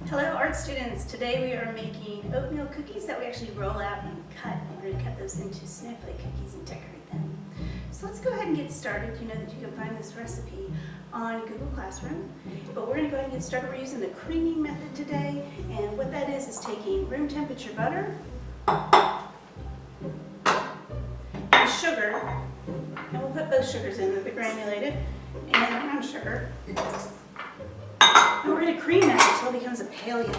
Hello art students, today we are making oatmeal cookies that we actually roll out and cut. We're going to cut those into snowflake cookies and decorate them. So let's go ahead and get started. You know that you can find this recipe on Google Classroom, but we're going to go ahead and get started. We're using the creaming method today, and what that is taking room temperature butter and sugar, and we'll put both sugars in, the granulated and brown sugar. And we're going to cream that until it becomes a pale yellow.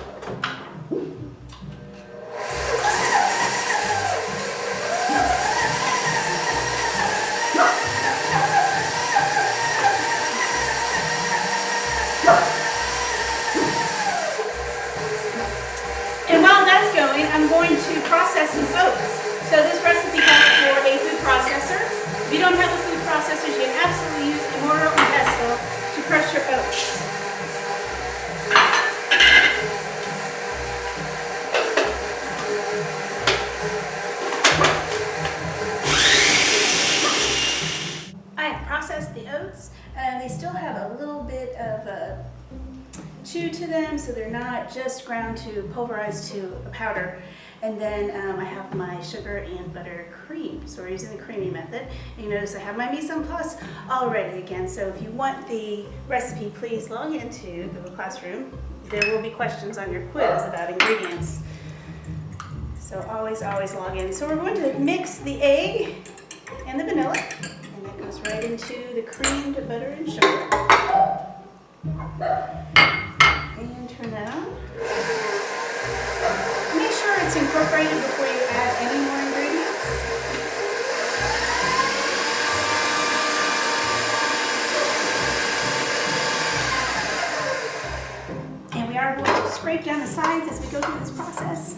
And while that's going, I'm going to process some oats. So this recipe calls for a food processor. If you don't have a food processor, you can absolutely use a mortar or pestle to crush your oats. The oats, they still have a little bit of a chew to them, so they're not just ground to pulverized to a powder. And then I have my sugar and butter cream, so we're using the creamy method. And you notice I have my mise en place all ready again, so if you want the recipe, please log into Google Classroom. There will be questions on your quiz about ingredients, so always log in. So we're going to mix the egg and the vanilla. Goes right into the creamed butter and sugar. And turn that on. Make sure it's incorporated before you add any more ingredients. And we are going to scrape down the sides as we go through this process.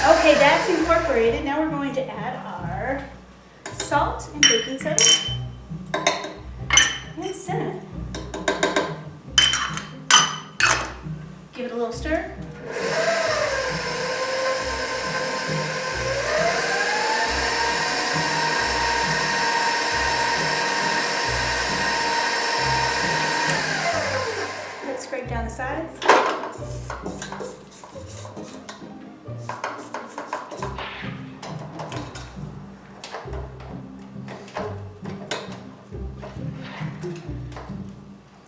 Okay, that's incorporated. Now we're going to add our salt and baking soda and cinnamon. Give it a little stir. Let's scrape down the sides.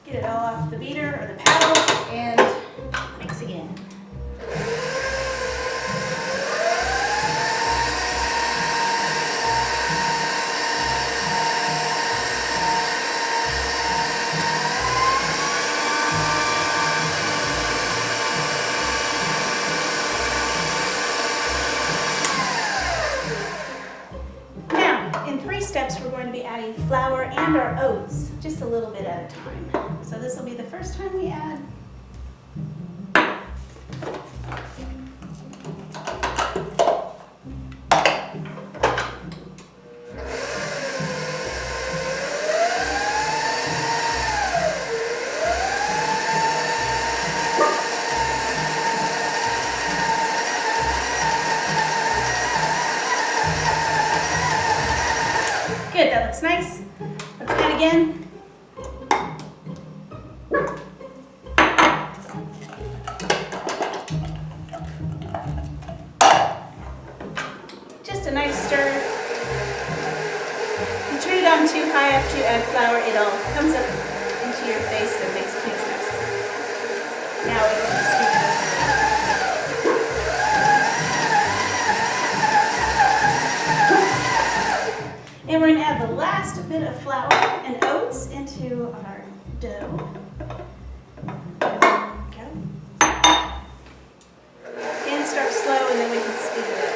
Get it all off the beater or the paddle and mix again. Now, in 3 steps, we're going to be adding flour and our oats, just a little bit at a time. So this will be the first time we add. Good, that looks nice. Let's add again. Just a nice stir. If you turn it on too high after you add flour, it all comes up into your face and makes a huge mess. Now we can just scoop it. And we're going to add the last bit of flour and oats into our dough. And start slow, and then we can speed it up.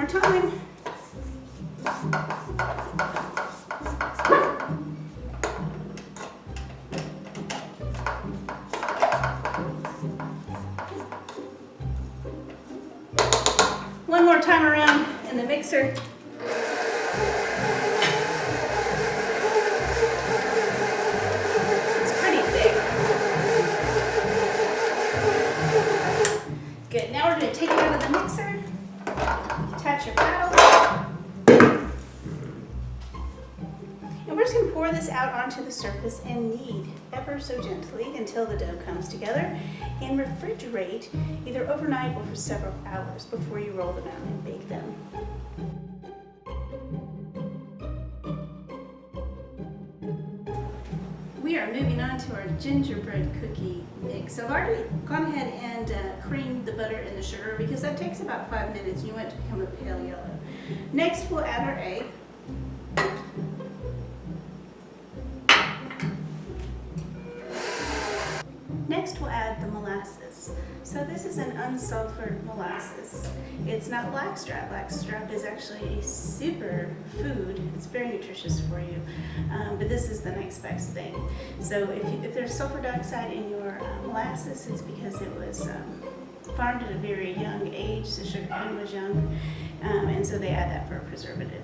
more time. One more time around in the mixer. It's pretty thick. Good, now we're gonna take it out of the mixer, attach your paddle, and we're just gonna pour this out onto the surface and knead ever so gently until the dough comes together, and refrigerate either overnight or for several hours before you roll them out and bake them. We are moving on to our gingerbread cookie mix. So I've already gone ahead and creamed the butter and the sugar because that takes about 5 minutes and you want it to become a pale yellow. Next we'll add our egg. Next we'll add the molasses. So this is an unsulfured molasses. It's not blackstrap. Blackstrap is actually a super food. It's very nutritious for you, but this is the next best thing. So if there's sulfur dioxide in your molasses, it's because it was farmed at a very young age. The sugar cane was young, and so they add that for a preservative.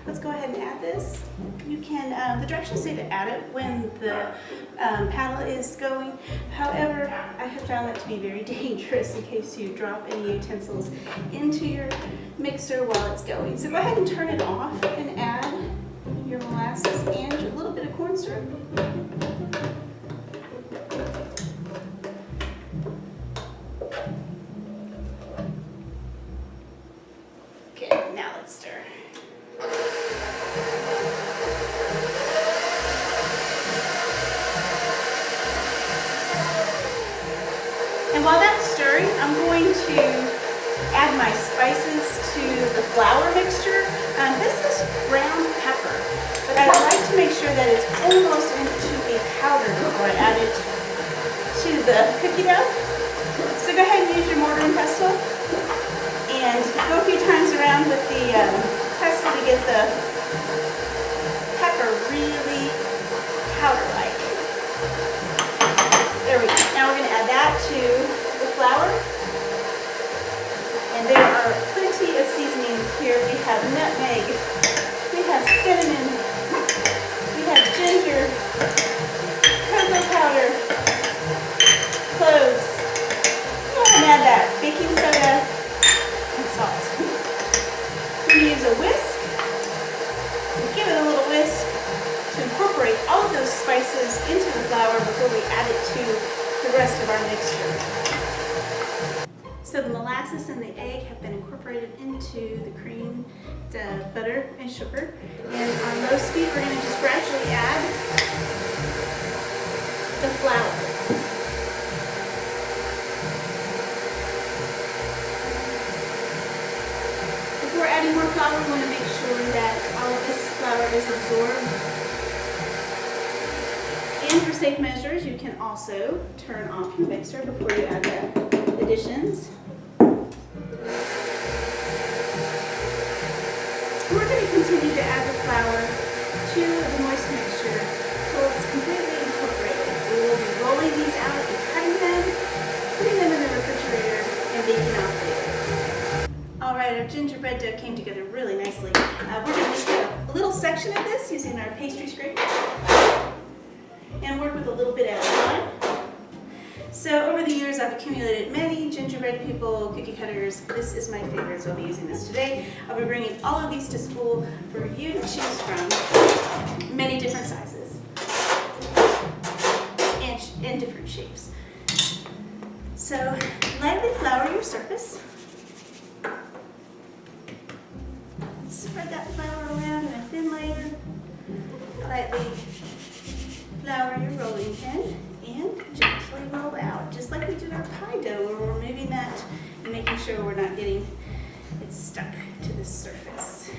Let's go ahead and add this. You can, the directions say to add it when the paddle is going. However, I have found that to be very dangerous in case you drop any utensils into your mixer while it's going. So go ahead and turn it off and add your molasses and a little bit of corn syrup. Okay, now let's stir. And while that's stirring, I'm going to add my spices to the flour mixture. This is ground pepper, but I like to make sure that it's almost into a powder before I add it to the cookie dough. So go ahead and use your mortar and pestle and go a few times around with the pestle to get the pepper really powder-like. There we go. Now we're going to add that to the flour. And there are plenty of seasonings here. We have nutmeg, we have cinnamon, we have ginger, cocoa powder, cloves. Go ahead and add that baking soda and salt. We're going to use a whisk. Give it a little whisk to incorporate all of those spices into the flour before we add it to the rest of our mixture. So the molasses and the egg have been incorporated into the cream, the butter, and sugar. And on low speed, we're going to just gradually add the flour. Before adding more flour, we want to make sure that all of this flour is absorbed. And for safe measures, you can also turn off your mixer before you add the additions. We're going to continue to add the flour to the moist mixture until it's completely incorporated. We will be rolling these out and cutting them, putting them in the refrigerator, and baking off later. All right, our gingerbread dough came together really nicely. We're going to make a little section of this using our pastry scraper and work with a little bit at a time. So over the years, I've accumulated many gingerbread people, cookie cutters. This is my favorite, so I'll be using this today. I'll be bringing all of these to school for you to choose from, many different sizes and different shapes. So lightly flour your surface. Spread that flour around in a thin layer. Lightly flour your rolling pin and gently roll out, just like we did our pie dough, where we're moving that and making sure we're not getting it stuck to the surface.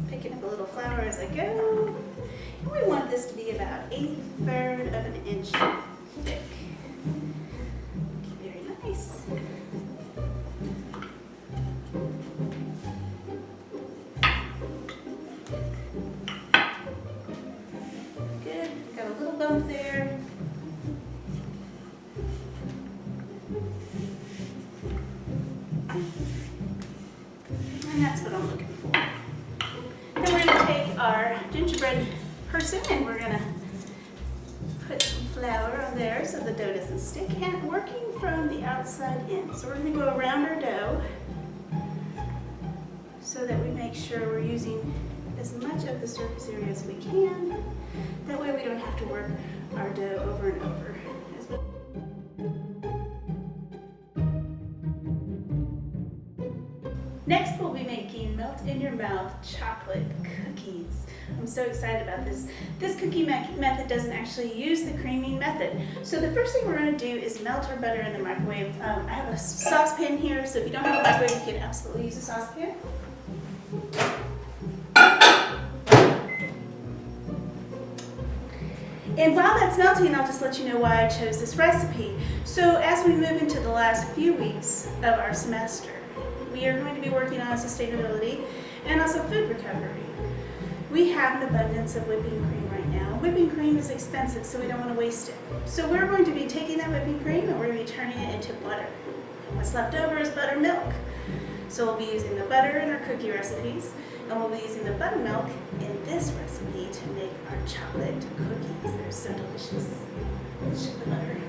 Picking up a little flour as I go. And we want this to be about 1/3 of an inch thick. Then we're going to take our gingerbread person and we're going to put some flour on there so the dough doesn't stick, and working from the outside in. So we're going to go around our dough so that we make sure we're using as much of the surface area as we can. That way we don't have to work our dough over and over. Next we'll be making melt-in-your-mouth chocolate cookies. I'm so excited about this. This cookie method doesn't actually use the creaming method. So the first thing we're going to do is melt our butter in the microwave. I have a saucepan here, so if you don't have a microwave, you can absolutely use a saucepan. And while that's melting, I'll just let you know why I chose this recipe. So as we move into the last few weeks of our semester, we are going to be working on sustainability and also food recovery. We have an abundance of whipping cream right now. Whipping cream is expensive, so we don't want to waste it. So we're going to be taking that whipping cream and we're going to be turning it into butter. What's left over is buttermilk. So we'll be using the butter in our cookie recipes, and we'll be using the buttermilk in this recipe to make our chocolate cookies. They're so delicious. Let's shake the butter.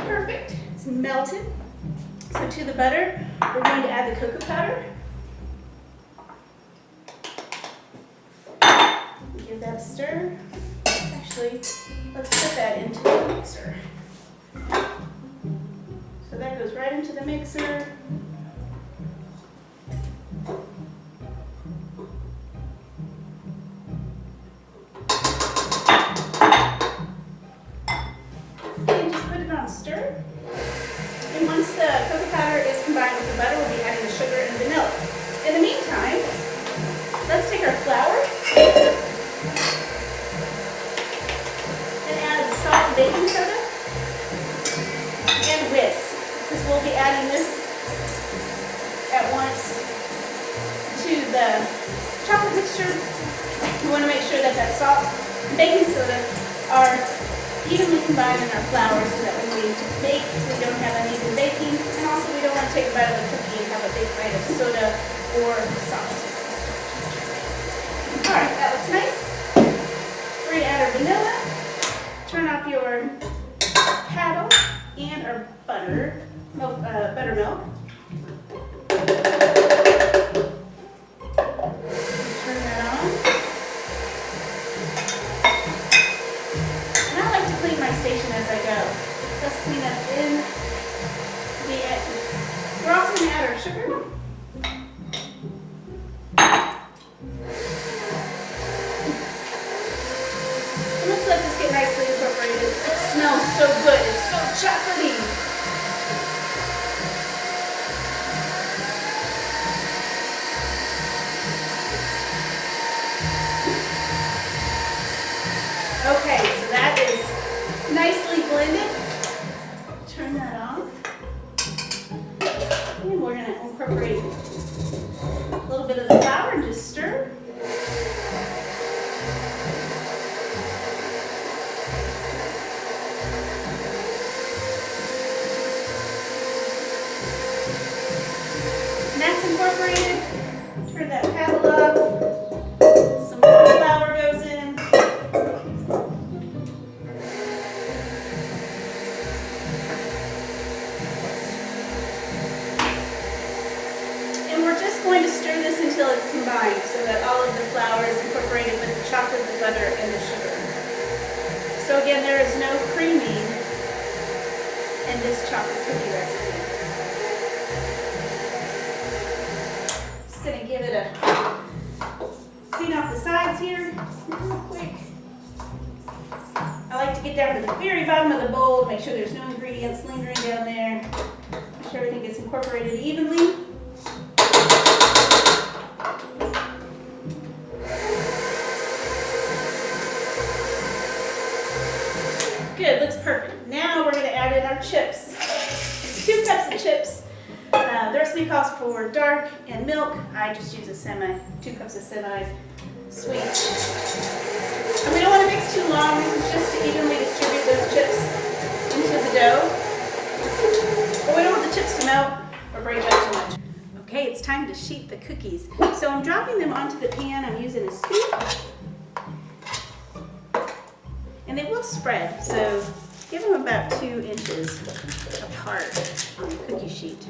Perfect. It's melted. So to the butter, we're going to add the cocoa powder. Give that a stir. Actually, let's put that into the mixer. So that goes right into the mixer. And just put it on stir. And once the cocoa powder is combined with the butter, we'll be adding the sugar and vanilla. In the meantime, let's take our flour and add the salt and baking soda and whisk, because we'll be adding this at once to the chocolate mixture. We want to make sure that that salt and baking soda are evenly combined in our flour so that when we bake, we don't have uneven baking, and also we don't want to take a bite of the cookie and have a big bite of soda or salt. Alright, that looks nice. We're going to add our vanilla, turn off your paddle, and our buttermilk. Turn that on. And I like to clean my station as I go. Let's clean up in the end. We're also going to add our sugar. And let's let this get nicely incorporated. It smells so good. It's so chocolatey. Okay, so that is nicely blended. Turn that off. And we're going to incorporate a little bit of the flour and just stir. And that's incorporated. Turn that paddle off. Some more flour goes in. Going to stir this until it's combined so that all of the flour is incorporated with the chocolate, the butter, and the sugar. So again, there is no creaming in this chocolate cookie recipe. Just going to give it a clean off the sides here real quick. I like to get down to the very bottom of the bowl, make sure there's no ingredients lingering down there. Make sure everything gets incorporated evenly. Good, looks perfect. Now we're going to add in our chips. It's 2 cups of chips. The recipe calls for dark and milk. I just use 2 cups of semi-sweet. And we don't want to mix too long. This is just to evenly distribute those chips into the dough. But we don't want the chips to melt or break up too much. Okay, it's time to sheet the cookies. So I'm dropping them onto the pan. I'm using a scoop. And they will spread, so give them about 2 inches apart on the cookie sheet.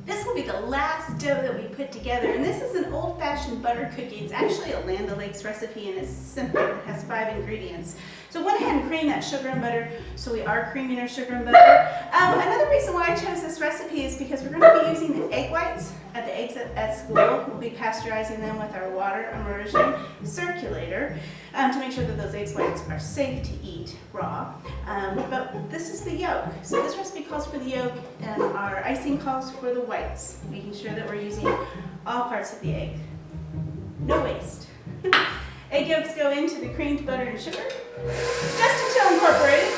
This will be the last dough that we put together, and this is an old-fashioned butter cookie. It's actually a Land O'Lakes recipe, and it's simple. It has 5 ingredients. So I went ahead and creamed that sugar and butter, so we are creaming our sugar and butter. Another reason why I chose this recipe is because we're going to be using the egg whites at the eggs at school. We'll be pasteurizing them with our water immersion circulator to make sure that those egg whites are safe to eat raw. But this is the yolk. So this recipe calls for the yolk, and our icing calls for the whites, making sure that we're using all parts of the egg. No waste. Egg yolks go into the creamed butter and sugar, just until incorporated.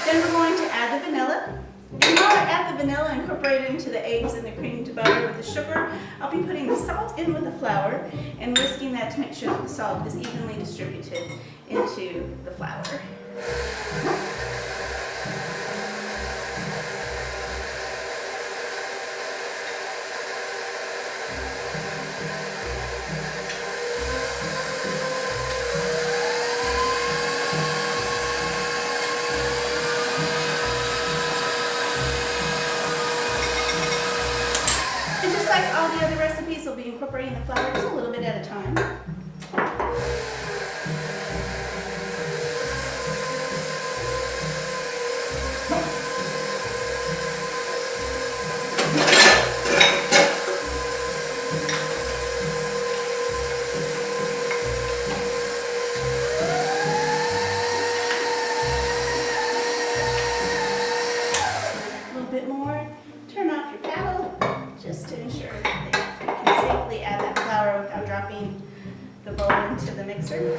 Then we're going to add the vanilla. And while I add the vanilla incorporated into the eggs and the creamed butter with the sugar, I'll be putting the salt in with the flour and whisking that to make sure that the salt is evenly distributed into the flour. Like all the other recipes, we'll be incorporating the flour just a little bit at a time. A little bit more. Turn off your paddle, just to ensure that you can safely add that flour without dropping the bowl into the mixer.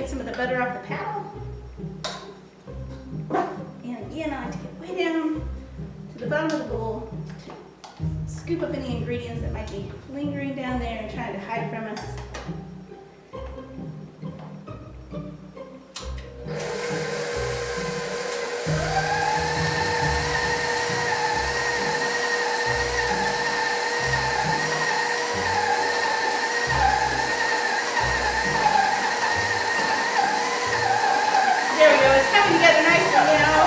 Some of the butter off the paddle. And again, I like to get way down to the bottom of the bowl to scoop up any ingredients that might be lingering down there and trying to hide from us. Together nicely, you know.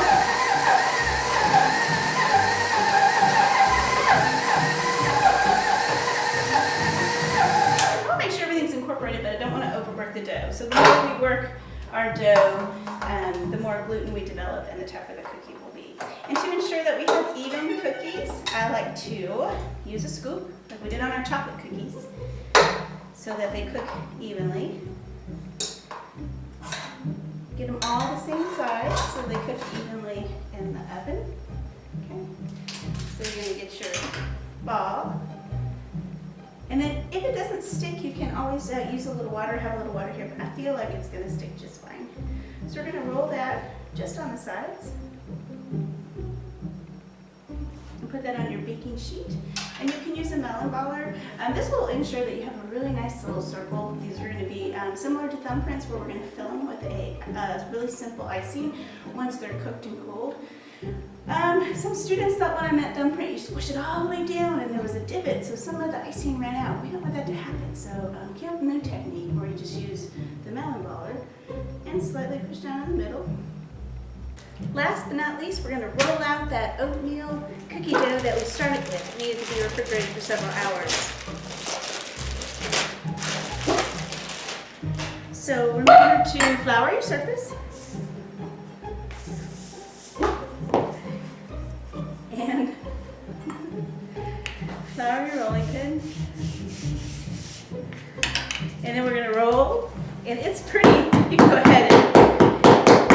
I want to make sure everything's incorporated, but I don't want to overwork the dough. So the more we work our dough, the more gluten we develop and the tougher the cookie will be. And to ensure that we have even cookies, I like to use a scoop, like we did on our chocolate cookies, so that they cook evenly. Get them all the same size so they cook evenly in the oven. Okay. So you're going to get your ball. And then if it doesn't stick, you can always use a little water, have a little water here, but I feel like it's going to stick just fine. So we're going to roll that just on the sides. And put that on your baking sheet. And you can use a melon baller. This will ensure that you have a really nice little circle. These are going to be similar to thumbprints, where we're going to fill them with a really simple icing once they're cooked and cooled. Some students thought when I meant thumbprint, you squish it all the way down and there was a divot, so some of the icing ran out. We don't want that to happen, so came up with a new technique where you just use the melon baller and slightly push down in the middle. Last but not least, we're going to roll out that oatmeal cookie dough that we started with. It needed to be refrigerated for several hours. So remember to flour your surface. And flour your rolling pin. And then we're going to roll. And it's pretty, you can go ahead and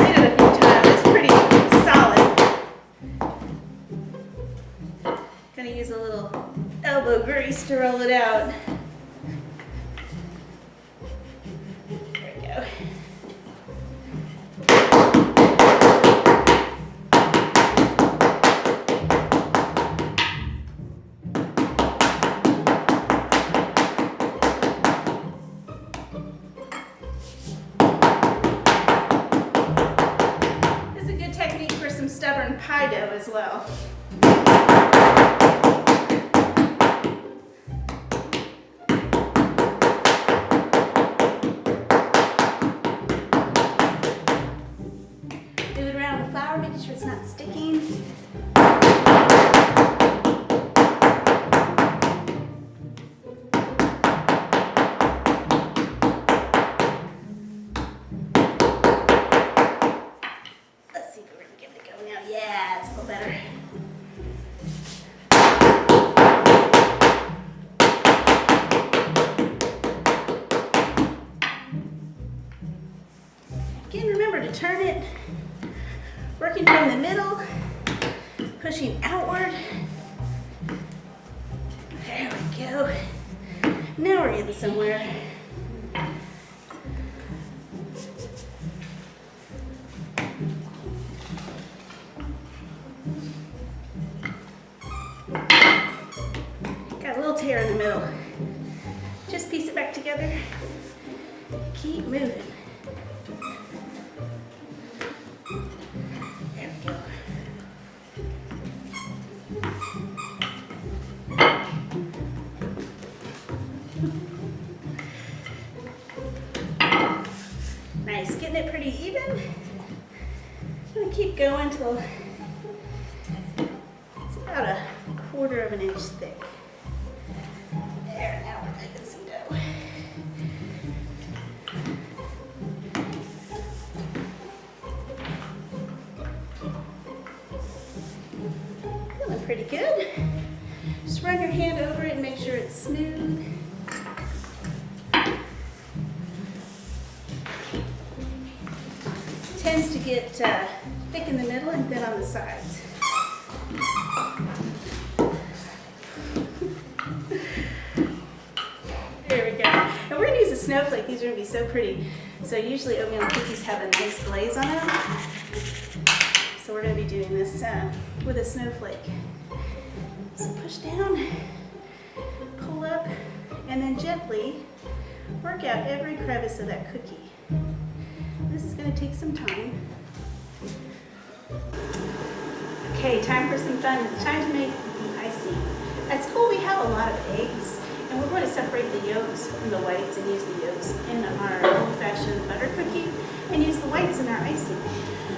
hit it a few times. It's pretty solid. Gonna use a little elbow grease to roll it out. There we go. Stubborn pie dough as well. Move it around with flour, making sure it's not sticking. Yeah, it's a little better. Again, remember to turn it, working from the middle, pushing outward. There we go. Now we're getting somewhere. Got a little tear in the middle. Just piece it back together. Keep moving. There we go. Nice, getting it pretty even. I'm gonna keep going till it's about a 1/4 of an inch thick. There, now we're making some dough. Feeling pretty good. Just run your hand over it and make sure it's smooth. Tends to get thick in the middle and thin on the sides. There we go. And we're going to use a snowflake. These are going to be so pretty. So usually oatmeal cookies have a nice glaze on them. So we're going to be doing this with a snowflake. So push down, pull up, and then gently work out every crevice of that cookie. This is going to take some time. Okay, time for some fun. It's time to make the icing. At school we have a lot of eggs, and we're going to separate the yolks from the whites and use the yolks in our old-fashioned butter cookie and use the whites in our icing.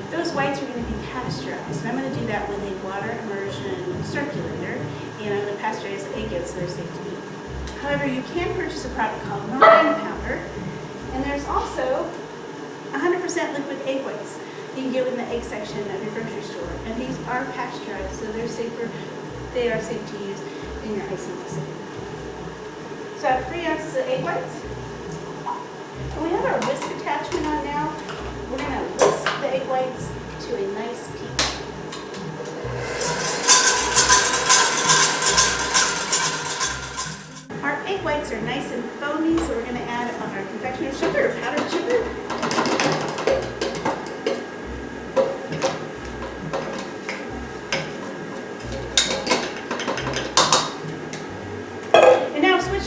Those whites are going to be pasteurized, and I'm going to do that with a water immersion circulator, and I'm going to pasteurize the egg yolks so they're safe to eat. However, you can purchase a product called meringue powder, and there's also 100% liquid egg whites you can get in the egg section of your grocery store, and these are pasteurized, so they're safer. They are safe to use in your icing recipe. So I have 3 ounces of egg whites, and we have our whisk attachment on now. We're going to whisk the egg whites to a nice peak. Our egg whites are nice and foamy, so we're going to add our confectioner's sugar, powdered sugar.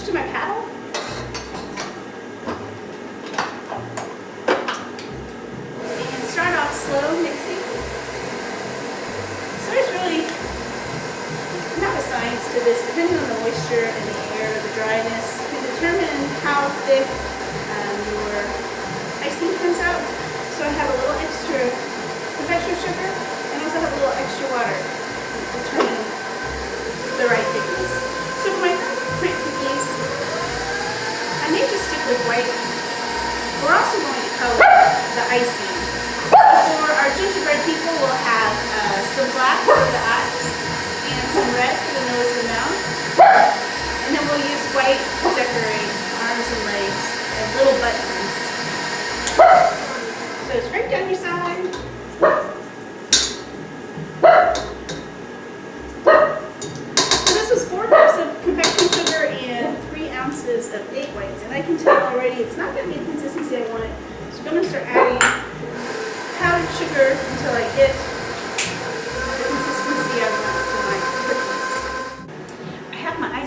To my paddle. And start off slow mixing. So there's really not a science to this. Depending on the moisture and the air, the dryness, you can determine how thick your icing comes out. So I have a little extra confectioner's sugar.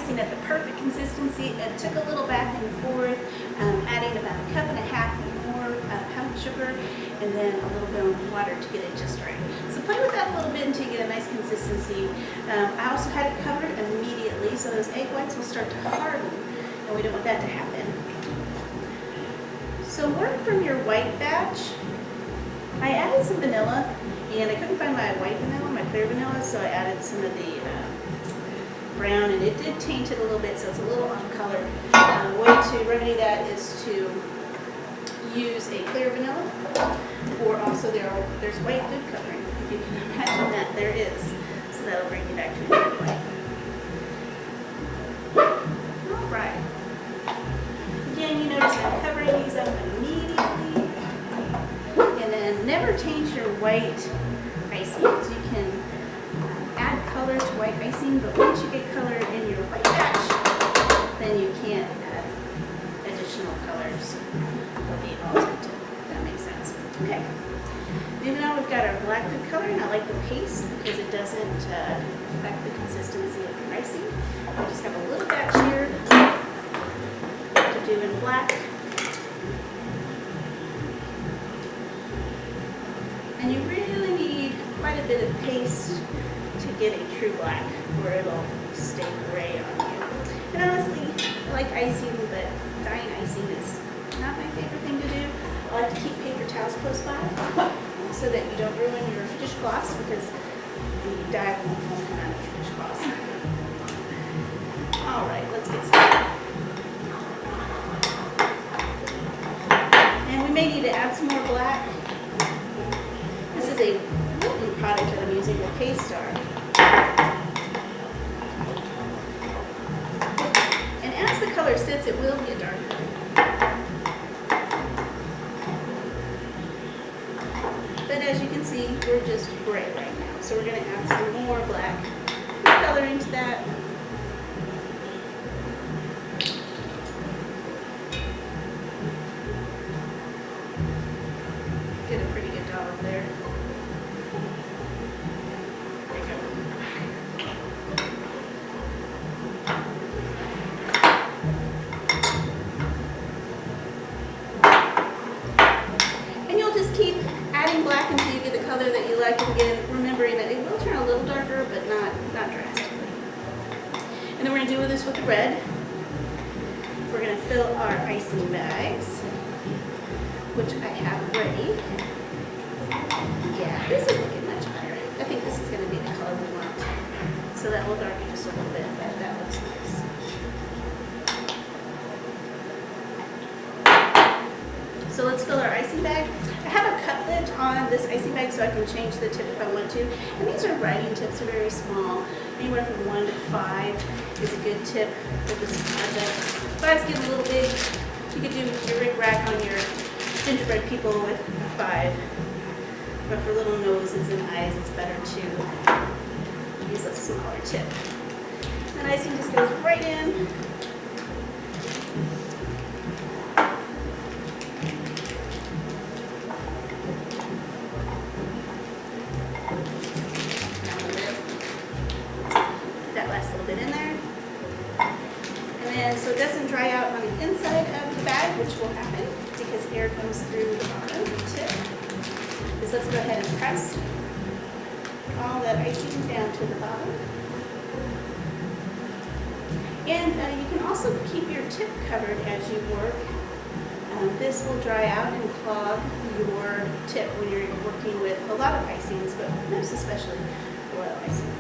icing at the perfect consistency. It took a little back and forth, adding about 1.5 cups more powdered sugar, and then a little bit of water to get it just right. So play with that a little bit until you get a nice consistency. I also had it covered immediately, so those egg whites will start to harden, and we don't want that to happen. So work from your white batch. I added some vanilla, and I couldn't find my white vanilla, my clear vanilla, so I added some of the brown, and it did taint it a little bit, so it's a little off color. Way to remedy that is to use a clear vanilla, or also there's white food coloring, if you can imagine that. There is, so that'll bring you back to the white. All right. Again, you notice I'm covering these up immediately, and then never change your white icing, because you can add color to white icing, but once you get color in your white batch, then you can't add additional colors. They'll be all tinted, if that makes sense. Okay. Moving on, we've got our black food coloring. I like the paste because it doesn't affect the consistency of your icing. I just have a little batch here to do in black. And you really need quite a bit of paste to get a true black, where it'll stay gray on you. And honestly, I like icing, but dyeing icing is not my favorite thing to do. I like to keep paper towels close by so that you don't ruin your dishcloths, because the dye won't come out of your dishcloths. All right, let's get started. And we may need to add some more black. This is a Wilton product that I'm using, the Paste Star. And as the color sits, it will get darker. But as you can see, we're just gray right now. So we're going to add some more black color into that. Get a pretty good dollop there. There you go. And you'll just keep adding black until you get the color that you like, and again, remembering that it will turn a little darker, but not drastically. And then we're going to do this with the red. We're going to fill our icing bags, which I have ready. Yeah, this is looking much better. I think this is going to be the color we want. So that will darken just a little bit, but that looks nice. So let's fill our icing bag. I have a cutlet on this icing bag so I can change the tip if I want to. And these are writing tips, they're very small. Anywhere from 1 to 5 is a good tip for this project. 5's getting a little big. You could do your Rick Rack on your gingerbread people with a 5. But for little noses and eyes, it's better to use a smaller tip. And icing just goes right in. Last little bit in there. And then so it doesn't dry out on the inside of the bag, which will happen because air comes through the bottom of the tip. So let's go ahead and press all that icing down to the bottom. And you can also keep your tip covered as you work. This will dry out and clog your tip when you're working with a lot of icings, but most especially royal icing.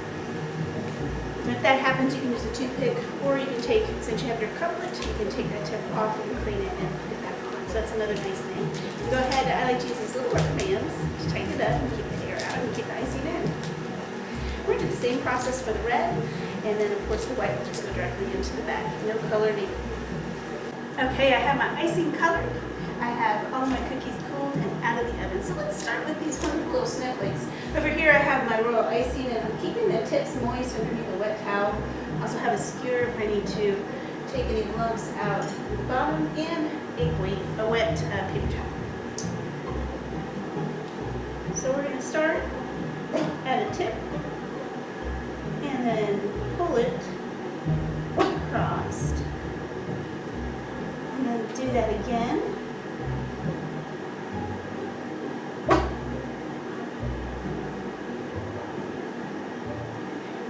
And if that happens, you can use a toothpick, or you can take, since you have your cutlet, you can take that tip off and clean it and put it back on. So that's another nice thing. You go ahead, I like to use these little rubber bands to tighten it up and keep the air out and keep the icing in. We're going to do the same process for the red, and then of course the white will just go directly into the bag. No color needed. Okay, I have my icing colored. I have all my cookies cooled and out of the oven. So let's start with these wonderful little snowflakes. Over here I have my royal icing, and I'm keeping the tips moist underneath a wet towel. I also have a skewer if I need to take any lumps out at the bottom, and a wet paper towel. So we're going to start at a tip and then pull it do that again.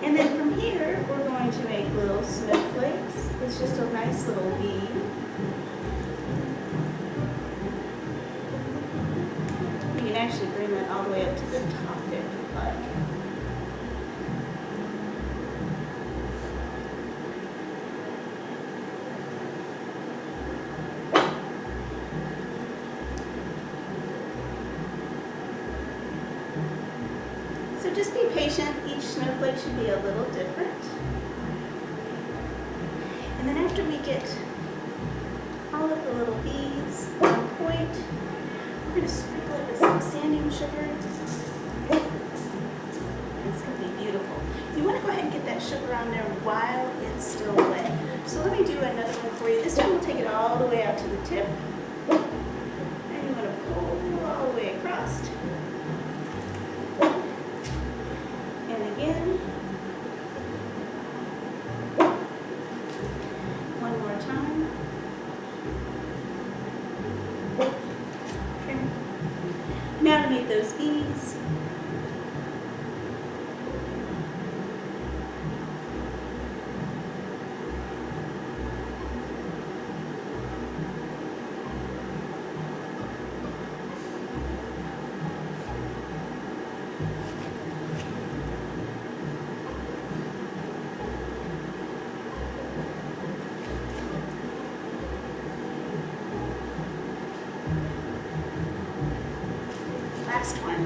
And then from here, we're going to make little snowflakes. It's just a nice little bead. You can actually bring that all the way up to the top there if you'd like. So just be patient. Each snowflake should be a little different. And then after we get all of the little beads on point, we're going to sprinkle it with some sanding sugar. It's going to be beautiful. You want to go ahead and get that sugar on there while it's still wet. So let me do another one for you. This time we'll take it all the way out to the tip. And you want to pull all the way across. And again. One more time. Okay. Now to make those beads. Last one.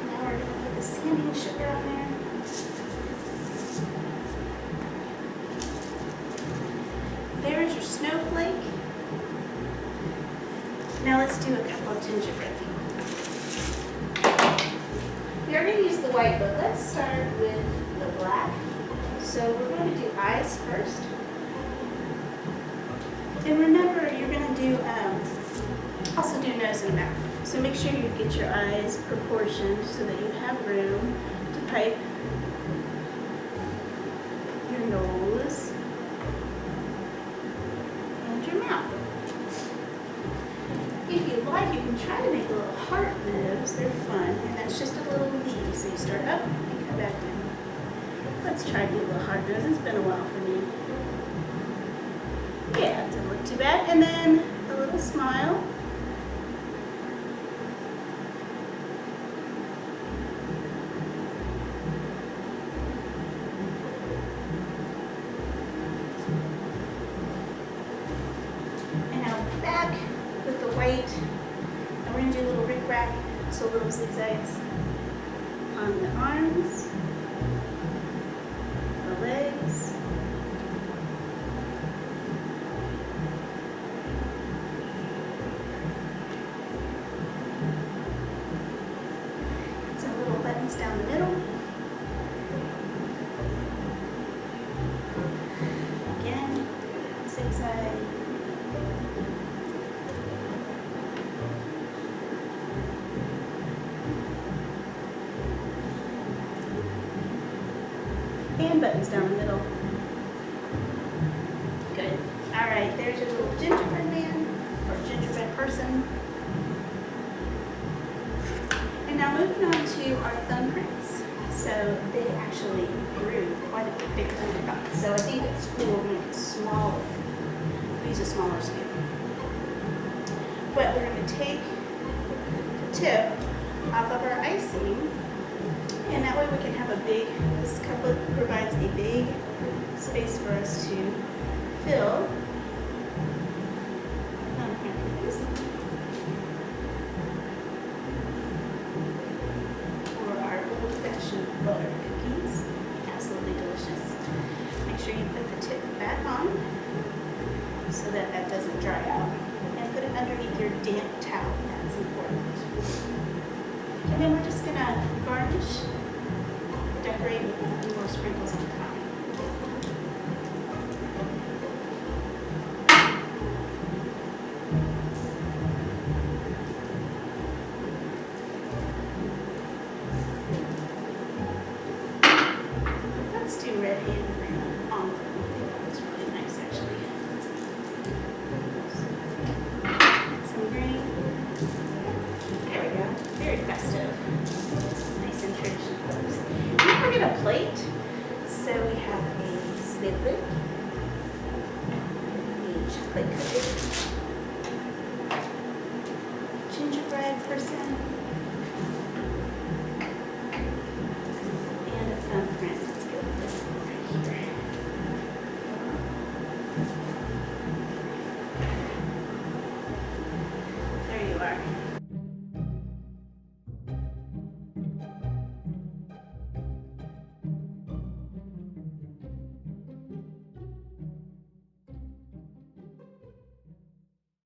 Now we're going to put the sanding sugar on there. There's your snowflake. Now let's do a couple of gingerbread. We are going to use the white, but let's start with the black. So we're going to do eyes first. And remember, you're going to do also do nose and mouth. So make sure you get your eyes proportioned so that you have room to pipe your nose and your mouth. If you like, you can try to make a little heart nose. They're fun, and that's just a little V. So you start up and come back down. Let's try to do a little heart nose. It's been a while for me. Yeah, it doesn't look too bad. And then a little smile. And now back with the white. And we're going to do a little rick-rack, so little zigzags on the arms, the legs. Buttons down the middle. Again, zigzag. And buttons down the middle. Good. All right, there's your little gingerbread man or gingerbread person. And now moving on to our thumbprints. So they actually grew quite a bit bigger than I thought. So I think at school we'll make it smaller. We'll use a smaller scale. But we're going to take the tip off of our icing, and that way we can have a big, this cup provides a big space for us to fill. Butter cookies. Absolutely delicious. Make sure you put the tip back on so that that doesn't dry out. And put it underneath your damp towel. That's important. And then we're just going to garnish, decorate with a few more sprinkles on top.